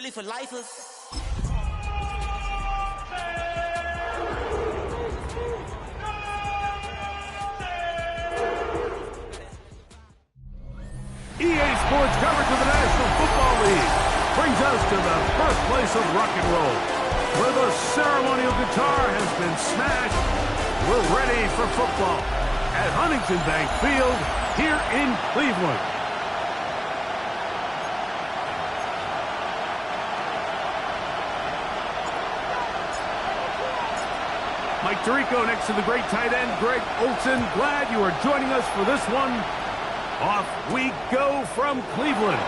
really for lifers. EA Sports coverage of the National Football League brings us to the birthplace of rock and roll, where the ceremonial guitar has been smashed. We're ready for football at Huntington Bank Field here in Cleveland. Mike Tirico next to the great tight end, Greg Olsen. Glad you are joining us for this one. Off we go from Cleveland.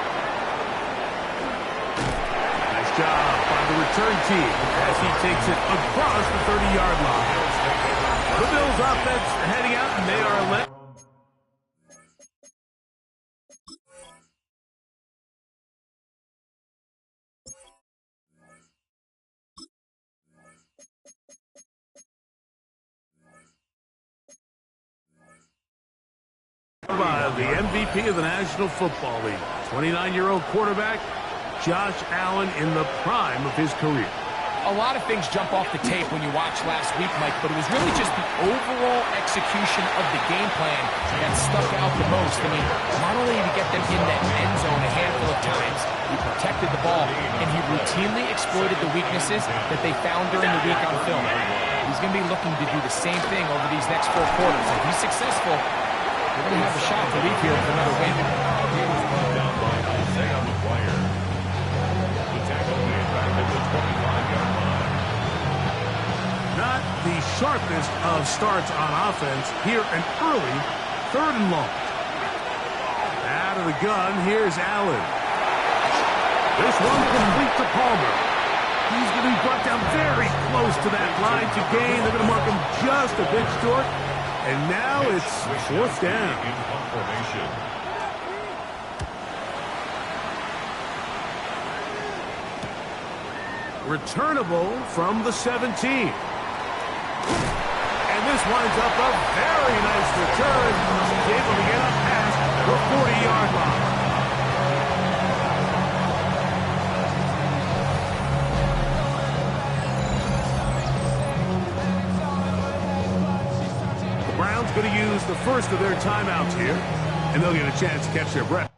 Nice job by the return team as he takes it across the 30-yard line. The Bills offense heading out, and they are led. By the MVP of the National Football League, 29-year-old quarterback Josh Allen in the prime of his career. A lot of things jump off the tape when you watch last week, Mike, but it was really just the overall execution of the game plan that stuck out the most. I mean, not only did he get them in that end zone a handful of times, he protected the ball, and he routinely exploited the weaknesses that they found during the week on film. He's going to be looking to do the same thing over these next 4 quarters. If he's successful, we're going to have a shot to leave here with another win. He was brought down by Isaiah McGuire. The tackle made back at the 25-yard line. Not the sharpest of starts on offense. Here an early 3rd and long. Out of the gun, here's Allen. This one complete to Palmer. He's going to be brought down very close to that line to gain. They're going to mark him just a bit short. And now it's 4th down. Returnable from the 17. And this winds up a very nice return. He's able to get up past the 40-yard line. Going to use the first of their timeouts here, and they'll get a chance to catch their breath.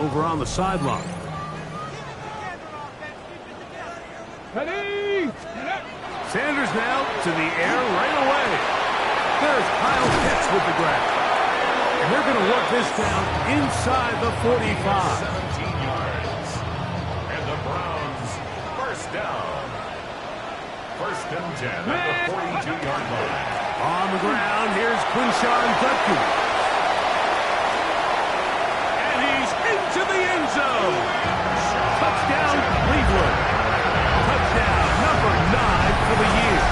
Over on the sideline. Ready! Sanders now to the air right away. There's Kyle Pitts with the grab. And they're going to work this down inside the 45. 17 yards. And the Browns, 1st down. 1st and 10 at the 42-yard line. On the ground, here's Quinshawn Judkins. To the end zone. Touchdown, Cleveland. Touchdown, number 9 for the year.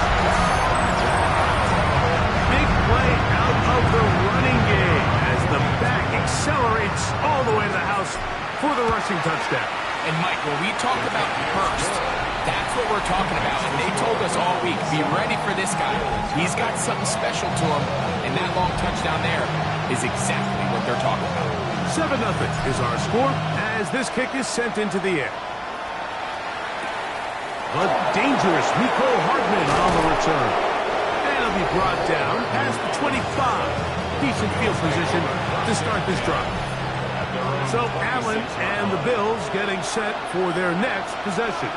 Big play out of the running game as the back accelerates all the way to the house for the rushing touchdown. And, Mike, when we talk about burst, that's what we're talking about. And they told us all week, be ready for this guy. He's got something special to him, and that long touchdown there is exactly what they're talking about. 7-0 is our score as this kick is sent into the air. The dangerous Mecole Hardman on the return. And he'll be brought down past the 25. Decent field position to start this drive. So Allen and the Bills getting set for their next possession.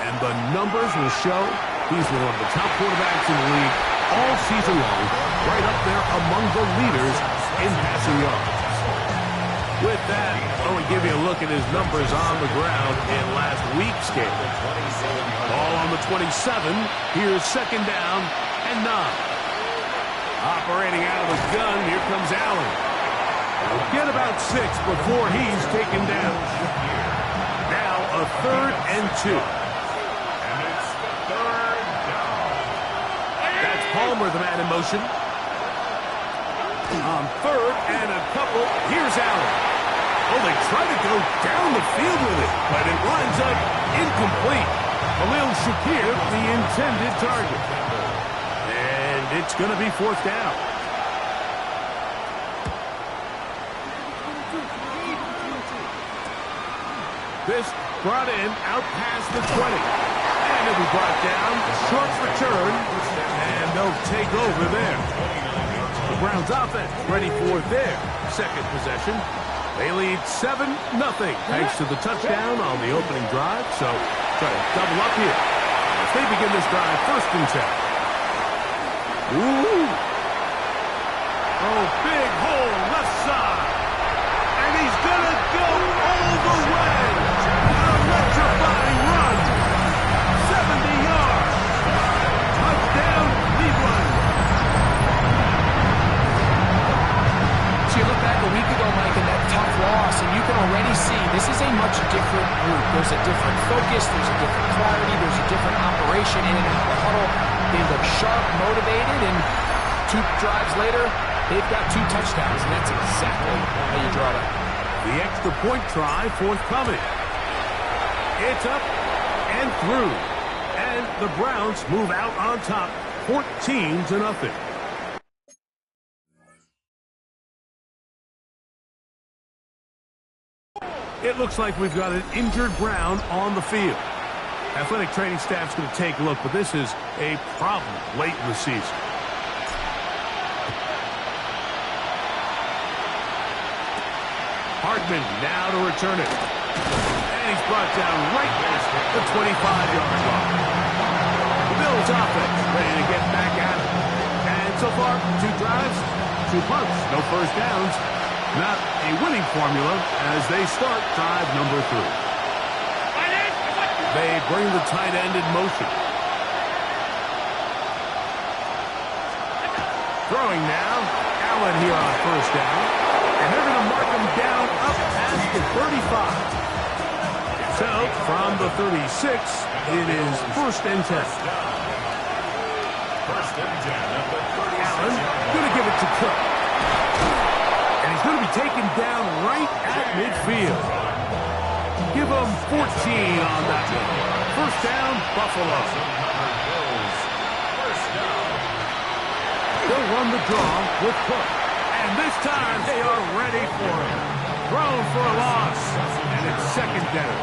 And the numbers will show he's one of the top quarterbacks in the league all season long, right up there among the leaders in passing yards. With that, I want to give you a look at his numbers on the ground in last week's game. Ball on the 27. Here's second down and 9. Operating out of the gun, here comes Allen. He'll get about 6 before he's taken down. Now a 3rd and 2. And it's 3rd down. That's Palmer, the man in motion. On 3rd and a couple, here's Allen. Oh, they try to go down the field with it, but it winds up incomplete. Khalil Shakir, the intended target. And it's going to be 4th down. This brought in out past the 20. And it'll be brought down. Short return. And they'll take over there. The Browns offense ready for their second possession. They lead 7-0 thanks to the touchdown on the opening drive. So try to double up here as they begin this drive 1st and 10. Ooh. Oh, big hole left side. And he's going to go all the way. An electrifying run. 70 yards. Touchdown, Cleveland. So you look back a week ago, Mike, and that tough loss, and you can already see this is a much different group. There's a different focus, there's a different clarity, there's a different operation in and out of the huddle. They look sharp, motivated, and 2 drives later, they've got 2 touchdowns, and that's exactly how you draw that. The extra point try forthcoming. It's up and through. And the Browns move out on top 14-0. It looks like we've got an injured Brown on the field. Athletic training staff's going to take a look, but this is a problem late in the season. Hardman now to return it. And he's brought down right past the 25-yard line. The Bills offense ready to get back at it. And so far, 2 drives, 2 punts, no first downs. Not a winning formula as they start drive number 3. They bring the tight end in motion. Throwing now. Allen here on 1st down. And they're going to mark him down up past the 35. So from the 36, it is 1st and 10. 1st and 10 at the 36. Allen going to give it to Cook. And he's going to be taken down right at midfield. Give him 14 on that one. 1st down, Buffalo. They'll run the draw with Cook. And this time they are ready for him. Thrown for a loss. And it's 2nd down.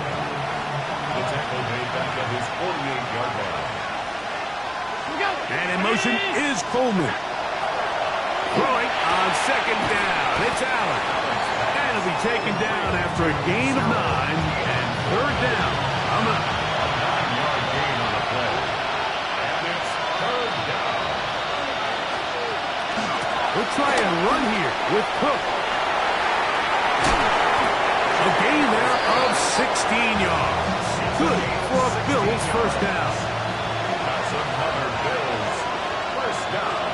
The tackle made back at his 48-yard line. And in motion is Coleman. Throwing on 2nd down. It's Allen. And he'll be taken down after a gain of 9 and 3rd down. I'm up. A 9-yard gain on the play. And it's 3rd down. We'll try and run here with Cook. A gain there of 16 yards. Good for a Bills 1st down. That's another Bills 1st down.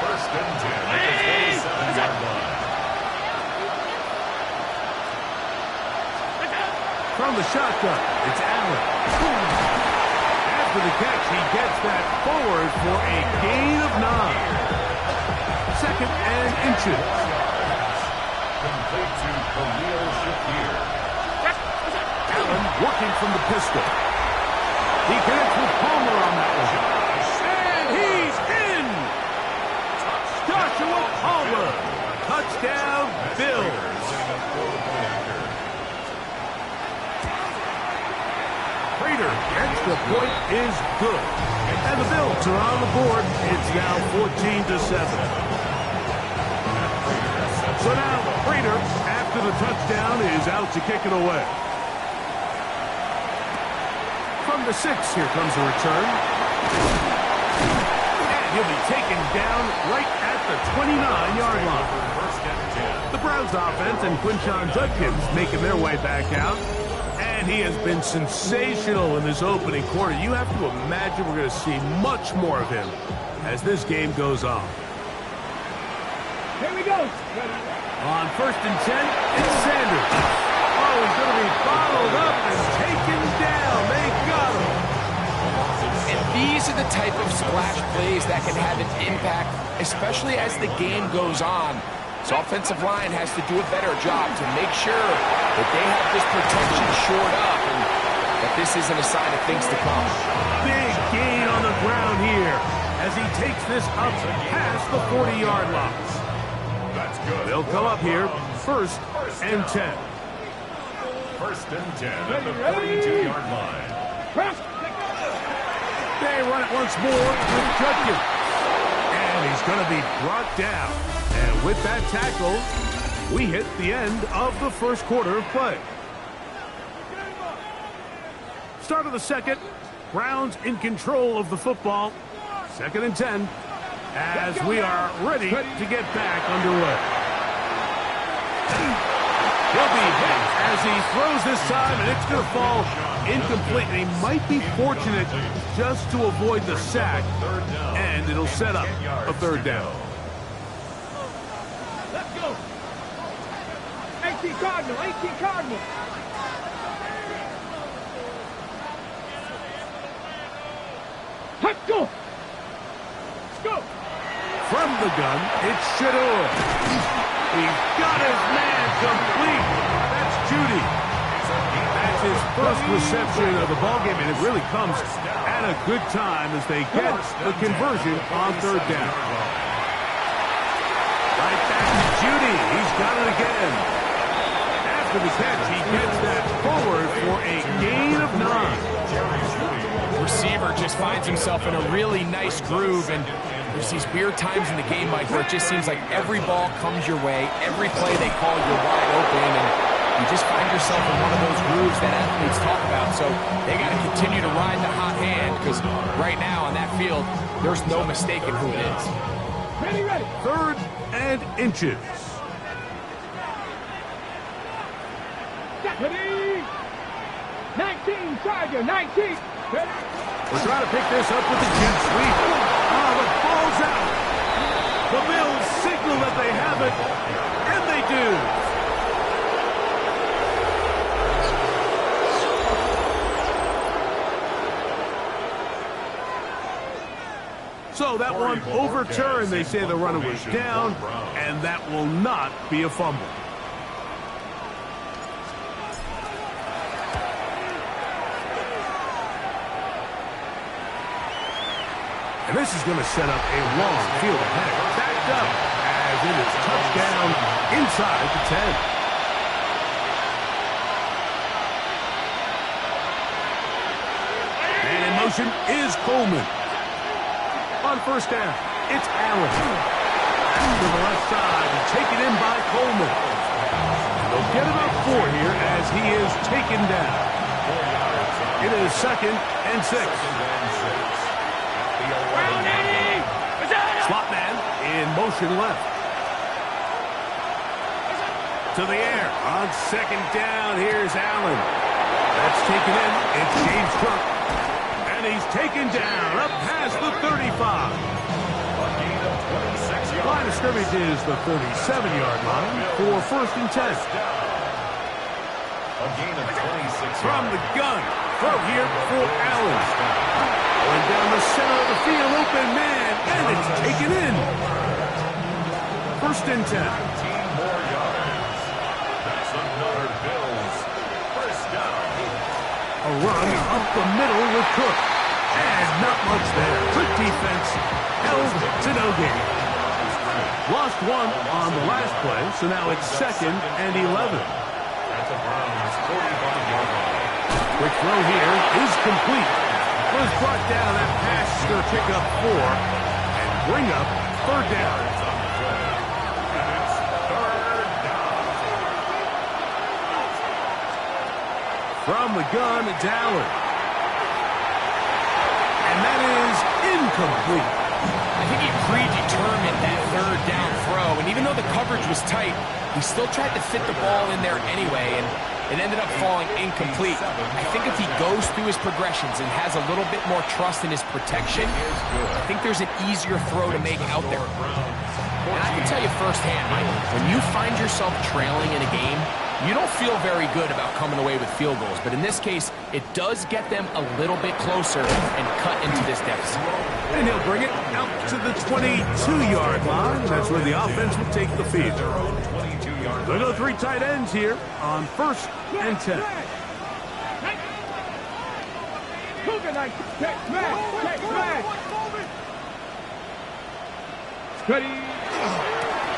1st and 10 at the 47-yard line. From the shotgun, it's Allen. After the catch, he gets that forward for a gain of 9. 2nd and inches. Complete to Khalil Shakir. Allen working from the pistol. He connects with Palmer on that one. And he's in! Joshua Palmer. Touchdown, Bills. Prater. Extra point is good. And the Bills are on the board. It's now 14-7. So now Prater, after the touchdown, is out to kick it away. From the 6, here comes a return. And he'll be taken down right at the 29-yard line. The Browns offense and Quinshon Judkins making their way back out. And he has been sensational in this opening quarter. You have to imagine we're going to see much more of him as this game goes on. Here we go. On 1st and 10, it's Sanders. Oh, he's going to be bottled up and taken down. They got him. And these are the type of splash plays that can have an impact, especially as the game goes on. So offensive line has to do a better job to make sure that they have this protection shored up and that this isn't a sign of things to come. Big gain on the ground here as he takes this up past the 40-yard line. That's good. They'll come up here, 1st and 10. 1st and 10 at the 42-yard line. They run it once more with Judkins. And he's going to be brought down. And with that tackle, we hit the end of the first quarter of play. Start of the second. Browns in control of the football. 2nd and 10 as we are ready to get back underway. He'll be hit as he throws this time, and it's going to fall incomplete. And he might be fortunate just to avoid the sack, and it'll set up a 3rd down. Let's go. 18 Cardinal, 18 Cardinal. Let's go. Let's go. From the gun, it's Shedeur. He's got his man complete. That's Judy. That's his first reception of the ballgame, and it really comes at a good time as they get the conversion on 3rd down. Right back to Judy. He's got it again. After the catch, he gets that forward for a gain of 9. Receiver just finds himself in a really nice groove, and there's these weird times in the game, Mike, where it just seems like every ball comes your way, every play they call you're wide open, and you just find yourself in one of those grooves that athletes talk about. So they got to continue to ride the hot hand, because right now on that field, there's no mistaking who it is. Ready, ready. 3rd and inches. Ready. 19, Charger, 19. Ready. We're trying to pick this up with the jet sweep. Oh, the ball's out. The Bills signal that they have it, and they do. So that one overturned. They say the runner was down, and that will not be a fumble. And this is going to set up a long field ahead. Backed up as it is touchdown inside the 10. And in motion is Coleman. On 1st down, it's Allen. To the left side and taken in by Coleman. They'll get about 4 here as he is taken down. It is 2nd and 6. Slot man in motion left. To the air on 2nd down. Here's Allen. That's taken in. It's James Cook. And he's taken down up past the 35. Line of scrimmage is the 37-yard line for 1st and 10. A gain of 26 From the gun. Throw here for Allen. Going down the center of the field, open man, and it's taken in. 1st and 10. 19 more yards. That's another Bills 1st down. A run up the middle with Cook. And not much there. Good defense. Held to no gain. Lost 1 on the last play, so now it's 2nd and 11. At the Browns' 45-yard line. Quick throw here is complete. Was brought down. That pass is going to pick up 4 and bring up third down. From the gun, it's Allen. And that is incomplete. I think he predetermined that third down throw, and even though the coverage was tight, he still tried to fit the ball in there anyway, and it ended up falling incomplete. I think if he goes through his progressions and has a little bit more trust in his protection, I think there's an easier throw to make out there. And I can tell you firsthand, Mike, when you find yourself trailing in a game, you don't feel very good about coming away with field goals, but in this case, it does get them a little bit closer and cut into this deficit. And he'll bring it out to the 22-yard line. That's where the offense will take the field. There go 3 tight ends here on 1st and 10.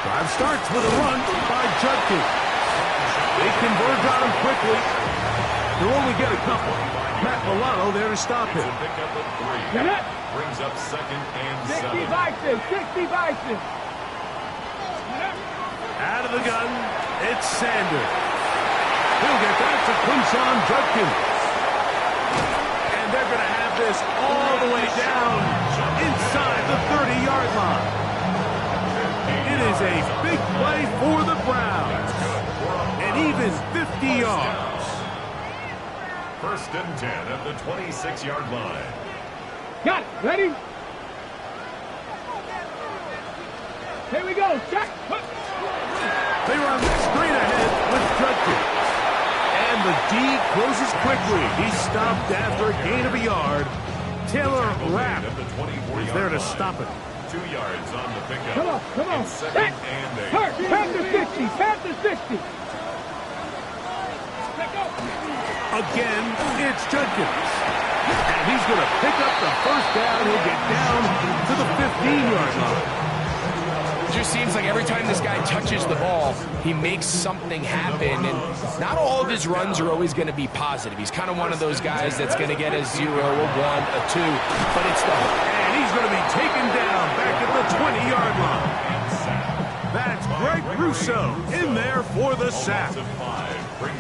Drive starts with a run by Judkins. They converge on him quickly. They'll only get a couple. Matt Milano there to stop him. Brings up 2nd and 7. 60 Bison. Out of the gun, it's Sanders. He'll get that to Quinshon Judkins. And they're going to have this all the way down inside the 30-yard line. It is a big play for the Browns. And even 50 yards. 1st and 10 at the 26-yard line. Got it. Ready? Here we go. Check. They run straight ahead with Judkins. And the D closes quickly. He's stopped after a gain of a yard. Taylor Rapp is there to stop it. 2 yards on the pickup. Come on. It's 2nd and 8. Panther 60. Again, it's Judkins. And he's going to pick up the 1st down. He'll get down to the 15-yard line. It just seems like every time this guy touches the ball, he makes something happen, and not all of his runs are always going to be positive. He's kind of one of those guys that's going to get a 0, a 1, a 2, but it's the... And he's going to be taken down back at the 20-yard line. That's Greg Rousseau in there for the sack.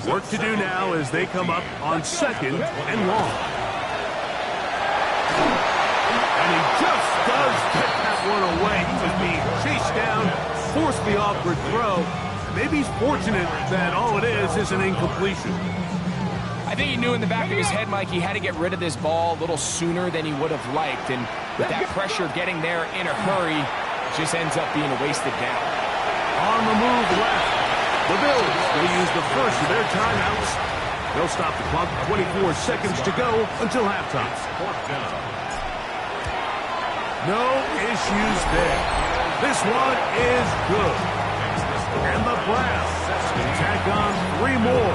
Work to do now as they come up on 2nd and long. And he just does get that one away. He was being chased down, forced the awkward throw. Maybe he's fortunate that all it is an incompletion. I think he knew in the back of his head, Mike, he had to get rid of this ball a little sooner than he would have liked. And with that pressure getting there in a hurry, it just ends up being a wasted down. On the move left. The Bills will use the first of their timeouts. They'll stop the clock. 24 seconds to go until halftime. No issues there. This one is good. And the Browns can tack on 3 more,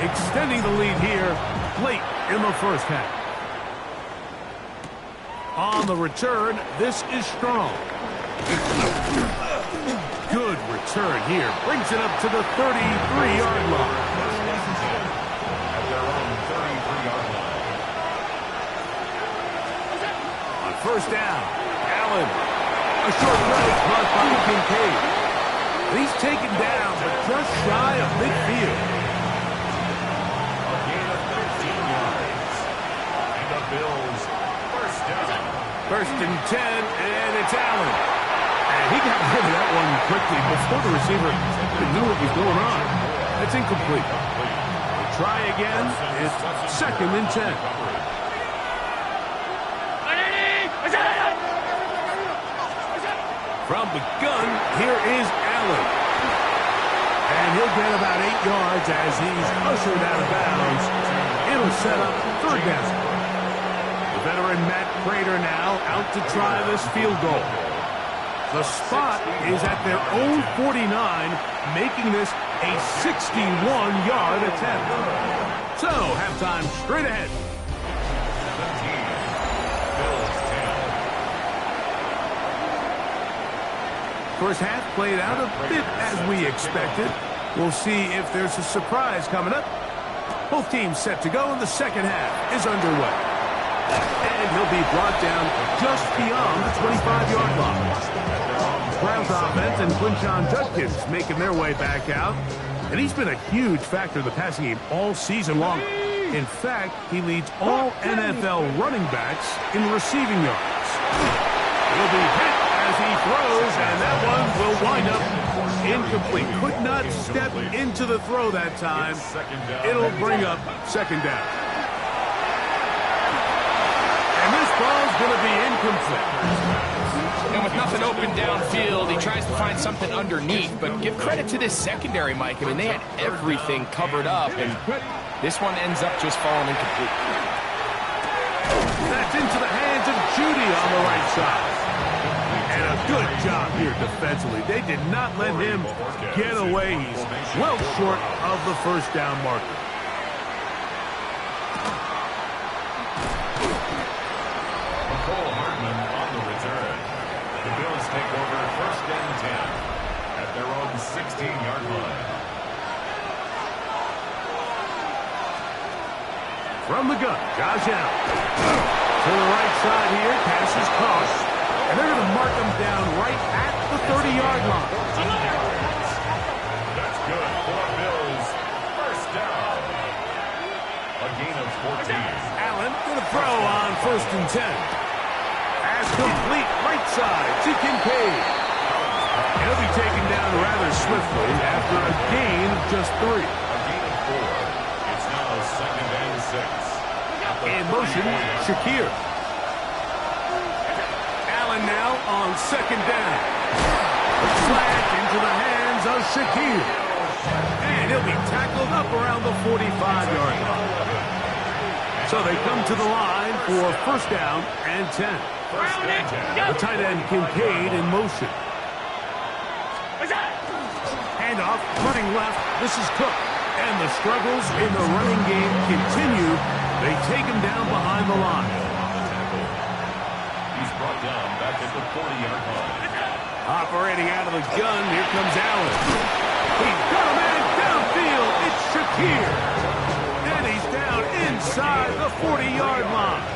extending the lead here late in the 1st half. On the return, this is Strong. Good return here. Brings it up to the 33-yard line. At their own 33-yard line. On 1st down, Allen. A short throw caught by Kincaid. He's taken down, but just shy of midfield. A gain of 13 yards. And the Bills 1st down. 1st and 10, and it's Allen. And he got rid of that one quickly before the receiver knew what was going on. That's incomplete. We'll try again. It's 2nd and 10. From the gun, here is Allen. And he'll get about 8 yards as he's ushered out of bounds. It'll set up 3rd down. The veteran Matt Prater now out to try this field goal. The spot is at their own 49, making this a 61-yard attempt. So, halftime straight ahead. 17. First half played out a bit as we expected. We'll see if there's a surprise coming up Both teams set to go, and the second half is underway. And he'll be brought down just beyond the 25-yard line. Browns offense and Quinshon Judkins making their way back out. And he's been a huge factor in the passing game all season long. In fact, he leads all NFL running backs in receiving yards. He'll be hit as he throws, and that one will wind up incomplete. Could not step into the throw that time. It'll bring up second down. And this ball's going to be incomplete. And with nothing open downfield, he tries to find something underneath. But give credit to this secondary, Mike. I mean, they had everything covered up, and this one ends up just falling incomplete. That's into the hands of Judy on the right side. And a good job here defensively. They did not let him get away. He's well short of the first down marker. Cole Hardman on the return. The Bills take over first and 10 at their own 16-yard line. From the gun, Josh Allen. To the right side here, pass is caught. And they're going to mark him down right at the 30-yard line. That's good for Bills. First down. A gain of 14. Allen going to throw on first and 10. Pass complete right side to Kincaid. He'll be taken down rather swiftly after a gain of just 3. A gain of 4. It's now second and 6. In motion, Shakir. Allen now on second down. Flat into the hands of Shakir. And he'll be tackled up around the 45-yard line. So they come to the line for first down and 10. The tight end Kincaid in motion. Handoff, running left. This is Cook. And the struggles in the running game continue. They take him down behind the line. He's brought down back at the 40-yard line. Operating out of the gun, here comes Allen. He's got a man downfield. It's Shakir. And he's down inside the 40-yard line.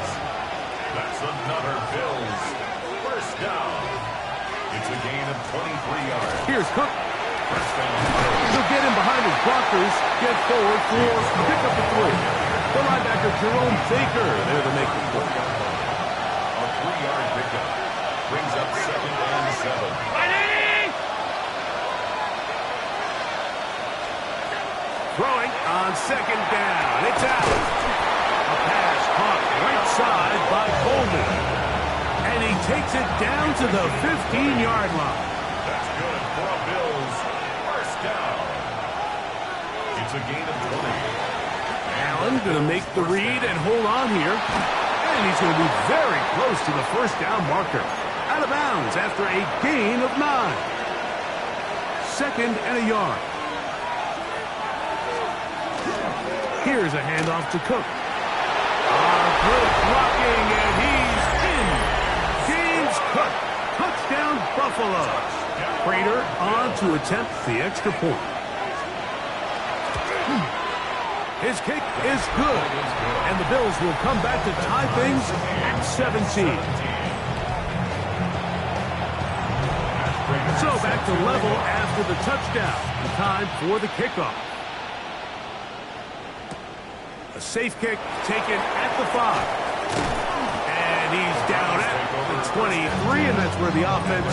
That's another Bills first down. It's a gain of 23 yards. Here's Cook. First down. He'll get in behind his blockers, get forward for pick up the 3. The linebacker Jerome Baker there to make the play. A 3-yard pickup brings up second and 7. Throwing on second down. It's out. A pass caught right side by Coleman. And he takes it down to the 15-yard line. That's good for a Bills first down. It's a gain of 20. Allen going to make the read and hold on here. And he's going to be very close to the first down marker. Out of bounds after a gain of 9. Second and a yard. Here's a handoff to Cook. Good blocking, and he's in. James Cook. Touchdown, Buffalo. Prater on to attempt the extra point. His kick is good. And the Bills will come back to tie things at 17. So back to level after the touchdown. Time for the kickoff. A safe kick taken at the 5. And he's down at the 23, and that's where the offense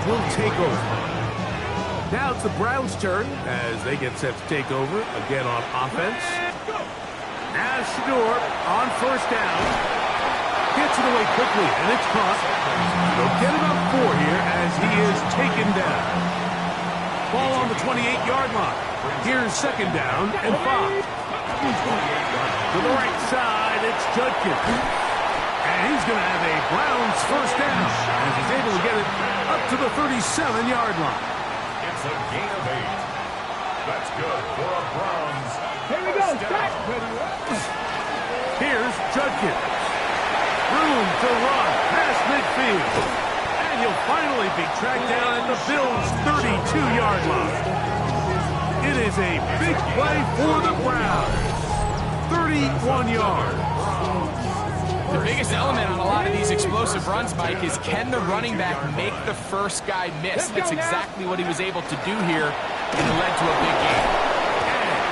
will take over. Now it's the Browns' turn as they get set to take over again on offense. Now Shador on first down. Gets it away quickly, and it's caught. They'll get it up 4 here as he is taken down. Ball on the 28-yard line. Here's second down and 5. To the right side, it's Judkins. And he's going to have a Browns first down as he's able to get it up to the 37-yard line. It's a gain of 8. That's good for a Browns. Here we go. Stop. Here's Judkins. Room to run past midfield. And he'll finally be tracked down at the Bills' 32-yard line. It is a big play for the Browns. 1 yard. The biggest element on a lot of these explosive runs, Mike, is can the running back make the first guy miss? That's exactly what he was able to do here, and it led to a big gain.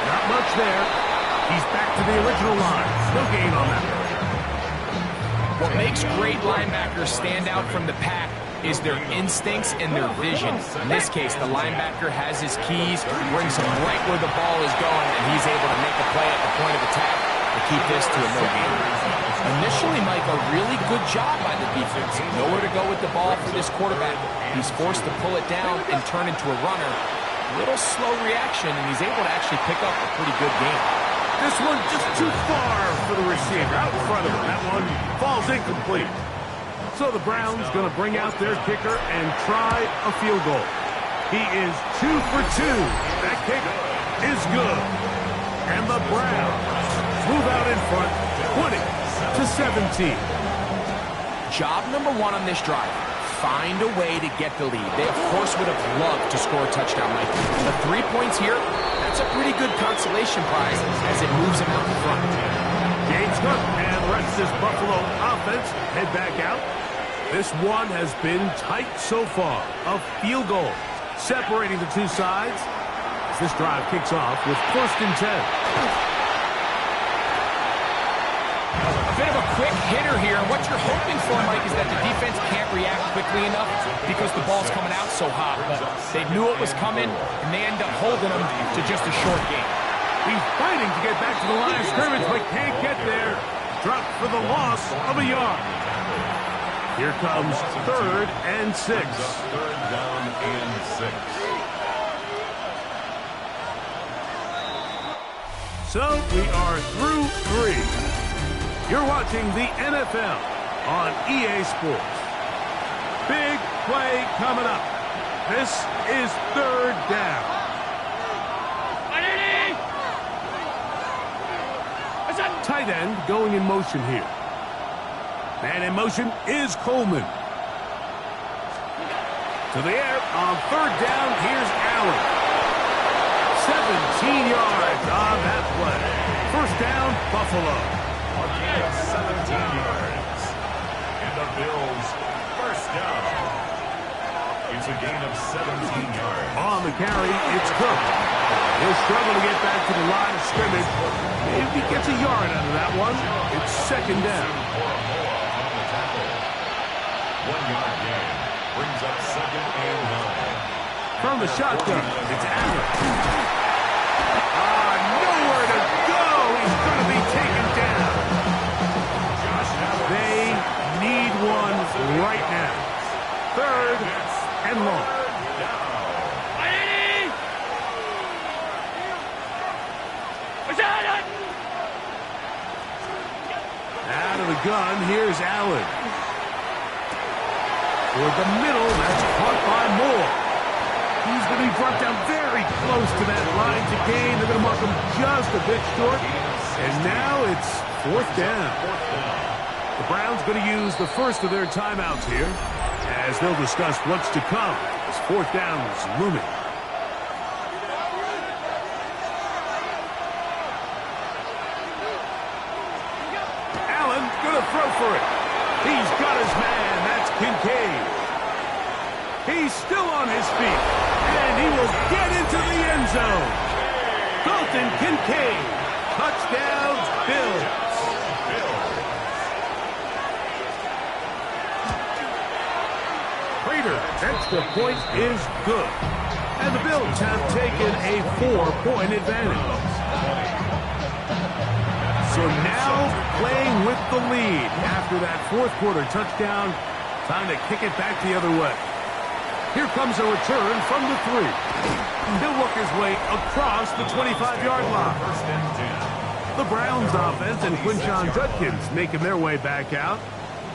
Not much there. He's back to the original line. No gain on that. What makes great linebackers stand out from the pack is their instincts and their vision. In this case, the linebacker has his keys, brings him right where the ball is going, and he's able to make a play at the point of attack to keep this to a no gain. Initially, Mike, a really good job by the defense. Nowhere to go with the ball for this quarterback. He's forced to pull it down and turn into a runner. A little slow reaction, and he's able to actually pick up a pretty good game. This one just too far for the receiver. Out in front of him. That one falls incomplete. So the Browns going to bring out their kicker and try a field goal. He is 2 for 2. That kick is good. And the Browns move out in front, 20-17. Job number 1 on this drive. Find a way to get the lead. They, of course, would have loved to score a touchdown, Mike. The 3 points here, that's a pretty good consolation prize as it moves them out in front. James Cook and the rest of this Buffalo offense head back out. This one has been tight so far. A field goal separating the two sides as this drive kicks off with 1st and 10. A bit of a quick hitter here. What you're hoping for, Mike, is that the defense can't react quickly enough because the ball's coming out so hot. But they knew it was coming, and they end up holding them to just a short game. He's fighting to get back to the line of scrimmage, but can't get there. Dropped for the loss of a yard. Here comes 3rd and 6. 3rd down and 6. So we are through 3. You're watching the NFL on EA Sports. Big play coming up. This is 3rd down. Tight end going in motion here. And in motion is Coleman. To the air on 3rd down. Here's Allen. 17 yards on that play. 1st down, Buffalo. 17 yards. And the Bills, 1st down. It's a gain of 17 yards. On the carry, it's Cook. He'll struggle to get back to the line of scrimmage. If he gets a yard out of that one, it's 2nd down. 1 yard gain. Brings up 2nd and 9. From the shotgun, it's Allen. Nowhere to go. He's going to be taken down. They need one right now. 3rd and long. Out of the gun, here's Allen. Toward the middle, that's caught by Moore. He's going to be brought down very close to that line to gain. They're going to mark him just a bit short. And now it's 4th down. The Browns going to use the first of their timeouts here as they'll discuss what's to come as 4th down is looming. Allen going to throw for it. He's got his man. That's Kincaid. He's still on his feet, and he will get into the end zone. Dalton Kincaid. Touchdown, Bills. Prater, extra point is good. And the Bills have taken a 4-point advantage. So now playing with the lead after that 4th quarter touchdown. Time to kick it back the other way. Here comes a return from the 3. He'll work his way across the 25-yard line. 1st and 10. The Browns offense and Quinshon Judkins making their way back out.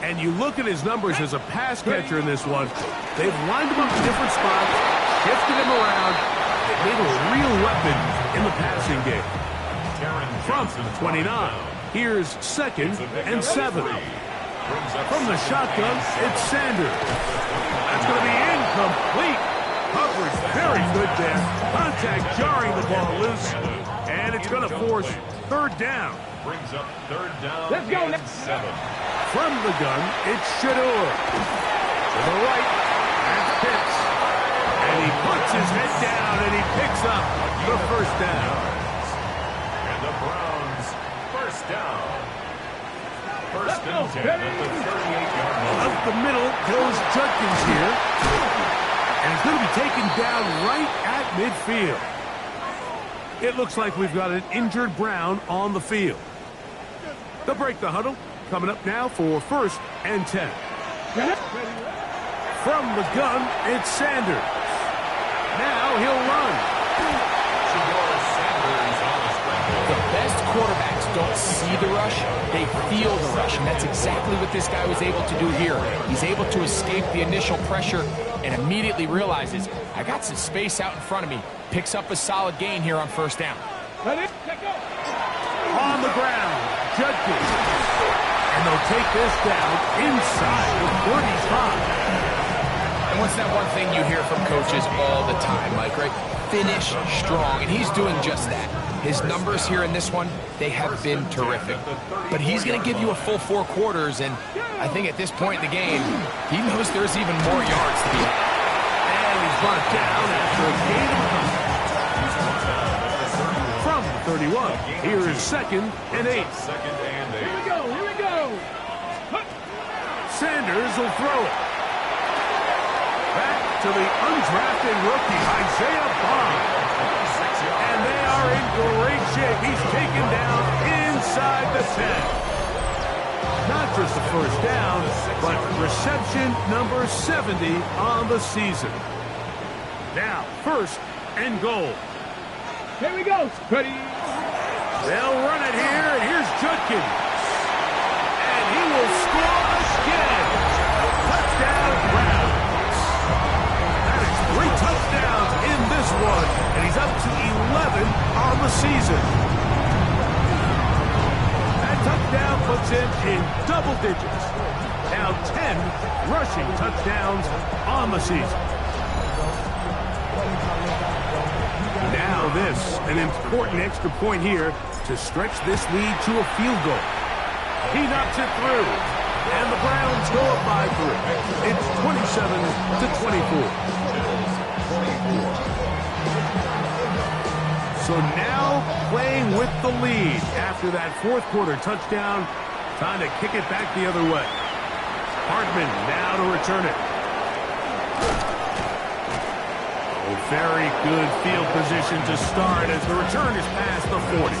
And you look at his numbers as a pass catcher in this one. They've lined him up in different spots, shifted him around. They've made a real weapon in the passing game. From 29, here's 2nd and 7. From the shotgun, it's Sanders. That's going to be incomplete. Coverage very good there. Contact jarring the ball loose. And it's going to force 3rd down. brings up third down Let's go. and 7. From the gun, it's Shador. To the right, that's Pitts. And he puts his head down and he picks up the first down. And the Browns, first down. First and 10 at the 38-yard line. Up the middle goes Judkins here. And he's going to be taken down right at midfield. It looks like we've got an injured Brown on the field. They'll break the huddle. Coming up now for first and 10. From the gun, it's Sanders. Now he'll run. The best quarterbacks don't see the rush, they feel the rush, and that's exactly what this guy was able to do here. He's able to escape the initial pressure and immediately realizes, I got some space out in front of me. Picks up a solid gain here on first down. On the ground, Judkins. And they'll take this down inside the 45. And what's that one thing you hear from coaches all the time, Mike, right? Finish strong, and he's doing just that. His numbers here in this one, they have been terrific. But he's going to give you a full 4 quarters, and I think at this point in the game, he knows there's even more yards to be had. And he's brought down after a gain of from the 31. Here is second and 8. Here we go. Here we go. Sanders will throw it. Back to the undrafted rookie, Isaiah Bond. And they are in great shape. He's taken down inside the 10. Not just the first down, but reception number 70 on the season. Now, first and goal. Here we go. Ready. They'll run it here, and here's Judkins. And he will score again. Touchdown, Browns. That is 3 touchdowns in this one, and he's up to 11 on the season. That touchdown puts him in double digits. Now 10 rushing touchdowns on the season. Now this, an important extra point here to stretch this lead to a field goal. He knocks it through, and the Browns go up by 3. It's 27-24. So now playing with the lead after that 4th quarter touchdown, time to kick it back the other way. Hardman now to return it. Very good field position to start as the return is past the 40.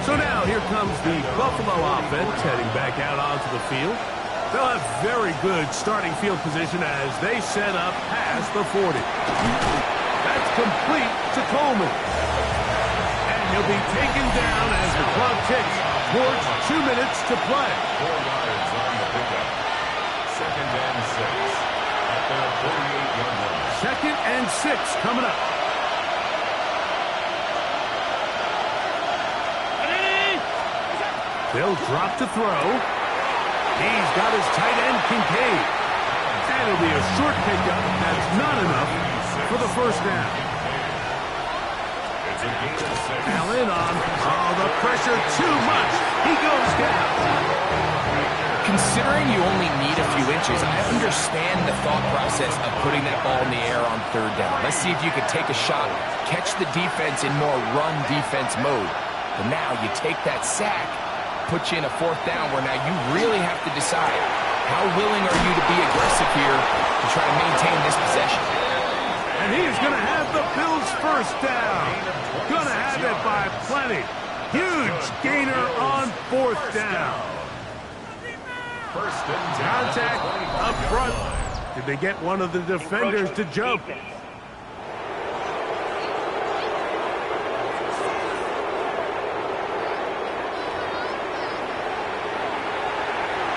So now here comes the Buffalo offense heading back out onto the field. They'll have very good starting field position as they set up past the 40. That's complete to Coleman. And he'll be taken down as the clock ticks towards 2 minutes to play. 4 yards on the pickup. Second and 6 at the 48-yard line. Second and 6 coming up. They'll drop to throw. He's got his tight end, Kincaid. And it'll be a short pickup. That's not enough for the first down. It's a gain of 6. Allen on. Oh, the pressure too much. He goes down. Considering you only need a few inches, I understand the thought process of putting that ball in the air on 3rd down. Let's see if you could take a shot, catch the defense in more run defense mode. But now you take that sack, put you in a 4th down where now you really have to decide how willing are you to be aggressive here to try to maintain this possession. And he's going to have the Bills' first down. Going to have it by plenty. Huge gainer on 4th down. First and 10. Contact up front. Did they get one of the defenders to jump?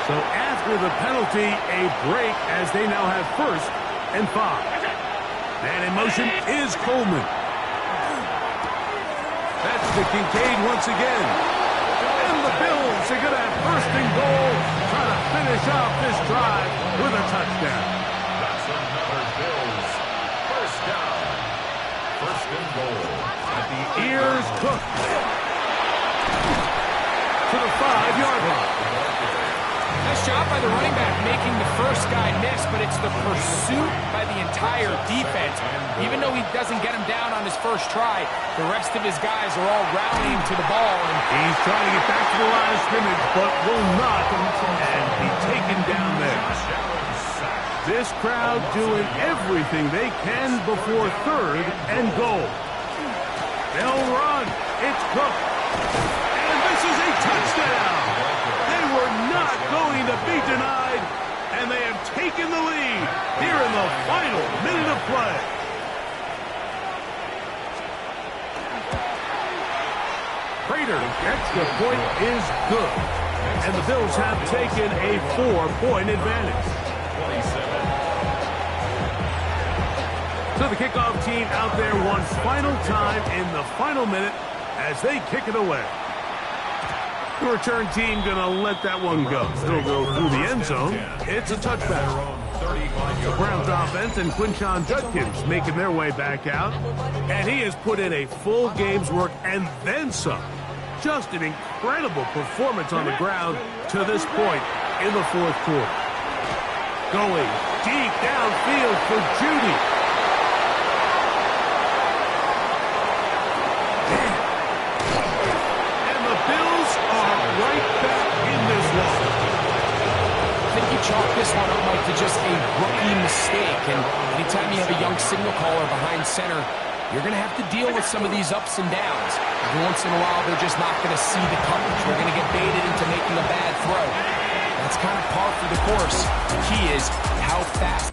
So after the penalty, a break as they now have first and 5. And in motion is Coleman. That's to Kincaid once again. And the Bills are going to have first and goal, trying to finish off this drive with a touchdown. That's another Bills. First down. First and goal. At the Ears cooked. the 5-yard line. Nice job by the running back making the first guy miss, but it's the pursuit by the entire defense. Even though he doesn't get him down on his first try, the rest of his guys are all rallying to the ball. And he's trying to get back to the line of scrimmage, but will not, and be taken down there. This crowd doing everything they can before 3rd and goal. They'll run. It's Cook. And this is a touchdown. They were not going to be denied, and they have taken the lead here in the final minute of play. Prater's extra point is good, and the Bills have taken a 4-point advantage. So the kickoff team out there one final time in the final minute as they kick it away. The return team going to let that one go. It'll go through the end zone. It's a touchback. The Browns offense and Quinshon Judkins making their way back out. And he has put in a full game's work and then some. Just an incredible performance on the ground to this point in the 4th quarter. Going deep downfield for Judy. Right back in this one. I think you chalk this one up, Mike, to just a rookie mistake. And anytime you have a young signal caller behind center, you're going to have to deal with some of these ups and downs. Every once in a while, they're just not going to see the coverage. They're going to get baited into making a bad throw. That's kind of par for the course. The key is how fast